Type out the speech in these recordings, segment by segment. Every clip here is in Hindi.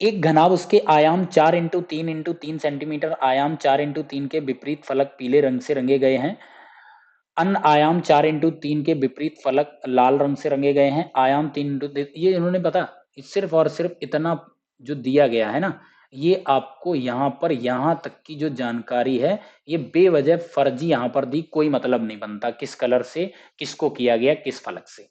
एक घनाभ उसके आयाम 4x3x3 सेंटीमीटर आयाम 4x3 के विपरीत फलक पीले रंग से रंगे गए हैं। अन्य आयाम 4x3 के विपरीत फलक लाल रंग से रंगे गए हैं। आयाम 3x3 ये इन्होंने पता सिर्फ और सिर्फ इतना जो दिया गया है ना, ये आपको यहाँ पर यहाँ तक की जो जानकारी है ये बेवजह फर्जी यहाँ पर दी, कोई मतलब नहीं बनता किस कलर से किसको किया गया किस फलक से।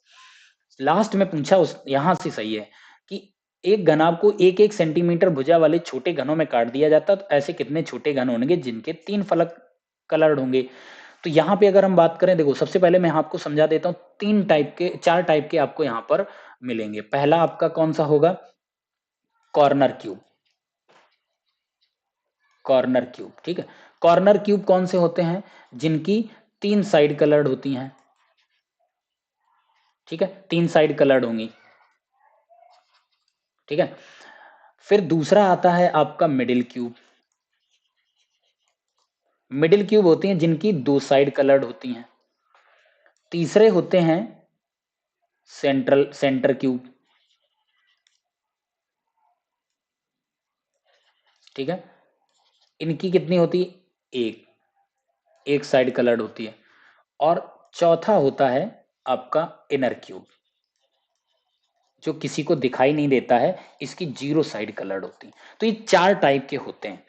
लास्ट में पूछा उस यहां से सही है कि एक घनाभ को 1-1 सेंटीमीटर भुजा वाले छोटे घनों में काट दिया जाता, तो ऐसे कितने छोटे घन होंगे जिनके 3 फलक कलर्ड होंगे। तो यहाँ पे अगर हम बात करें, देखो सबसे पहले मैं आपको समझा देता हूँ, 4 टाइप के आपको यहाँ पर मिलेंगे। पहला आपका कौन सा होगा, कॉर्नर क्यूब। कॉर्नर क्यूब, ठीक है। कॉर्नर क्यूब कौन से होते हैं, जिनकी 3 साइड कलर्ड होती हैं, ठीक है, 3 साइड कलर्ड होंगी, ठीक है। फिर दूसरा आता है आपका मिडिल क्यूब। मिडिल क्यूब होती हैं जिनकी 2 साइड कलर्ड होती हैं। तीसरे होते हैं सेंटर क्यूब, ठीक है। इनकी कितनी होती है, एक साइड कलर्ड होती है। और चौथा होता है आपका इनर क्यूब, जो किसी को दिखाई नहीं देता है, इसकी 0 साइड कलर्ड होती है। तो ये 4 टाइप के होते हैं।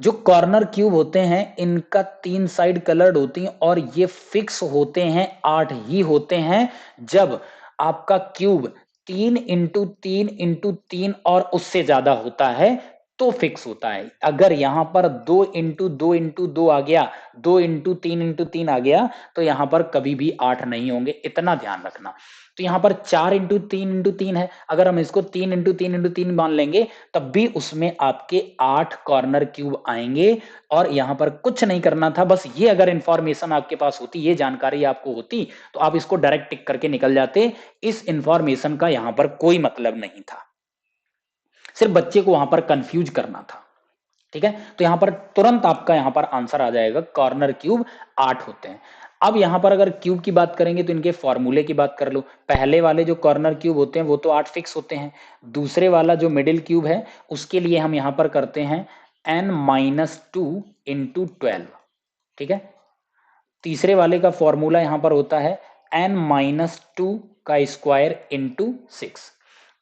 जो कॉर्नर क्यूब होते हैं इनका 3 साइड कलर्ड होती हैं और ये फिक्स होते हैं, 8 ही होते हैं। जब आपका क्यूब 3x3x3 और उससे ज्यादा होता है तो फिक्स होता है। अगर यहां पर 2x2x2 आ गया, 2x3x3 आ गया, तो यहां पर कभी भी 8 नहीं होंगे, इतना ध्यान रखना। तो यहां पर 4x3x3 है, अगर हम इसको 3x3x3 मान लेंगे तब भी उसमें आपके 8 कॉर्नर क्यूब आएंगे। और यहां पर कुछ नहीं करना था, बस ये अगर इंफॉर्मेशन आपके पास होती, ये जानकारी आपको होती, तो आप इसको डायरेक्ट टिक करके निकल जाते। इस इंफॉर्मेशन का यहां पर कोई मतलब नहीं था, सिर्फ बच्चे को वहां पर कंफ्यूज करना था, ठीक है। तो यहां पर तुरंत आपका यहां पर आंसर आ जाएगा, कॉर्नर क्यूब 8 होते हैं। अब यहां पर अगर क्यूब की बात करेंगे तो इनके फॉर्मूले की बात कर लो। पहले वाले जो कॉर्नर क्यूब होते हैं वो तो 8 फिक्स होते हैं। दूसरे वाला जो मिडिल क्यूब है उसके लिए हम यहां पर करते हैं n-2 इंटू 12, ठीक है। तीसरे वाले का फॉर्मूला यहां पर होता है n-2 का स्क्वायर इंटू 6।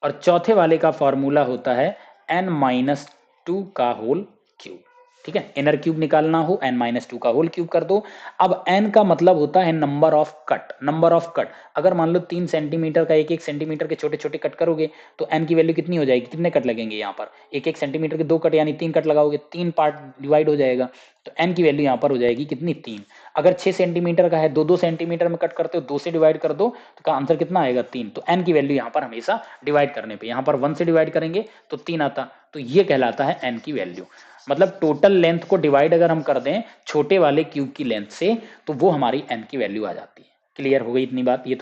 और चौथे वाले का फॉर्मूला होता है n-2 का होल क्यूब, ठीक है। इनर क्यूब निकालना हो n-2 का होल क्यूब कर दो। अब n का मतलब होता है number of cut, number of cut. अगर मान लो 3 सेंटीमीटर का 1-1 सेंटीमीटर के छोटे छोटे कट करोगे तो n की वैल्यू कितनी हो जाएगी, कितने कट लगेंगे यहाँ पर, 1-1 सेंटीमीटर के 2 कट यानी 3 कट लगाओगे, 3 पार्ट डिवाइड हो जाएगा, तो n की वैल्यू यहाँ पर हो जाएगी कितनी, 3। अगर 6 सेंटीमीटर का है, 2-2 सेंटीमीटर में कट करते हो, 2 से डिवाइड कर दो तो का आंसर कितना आएगा, 3। तो n की वैल्यू यहाँ पर हमेशा डिवाइड करने पे, यहाँ पर 1 से डिवाइड करेंगे तो 3 आता, तो ये कहलाता है n की वैल्यू। मतलब टोटल लेंथ को डिवाइड अगर हम कर दें छोटे वाले क्यूब की लेंथ से तो वो हमारी n की वैल्यू आ जाती है। क्लियर हो गई इतनी बात, ये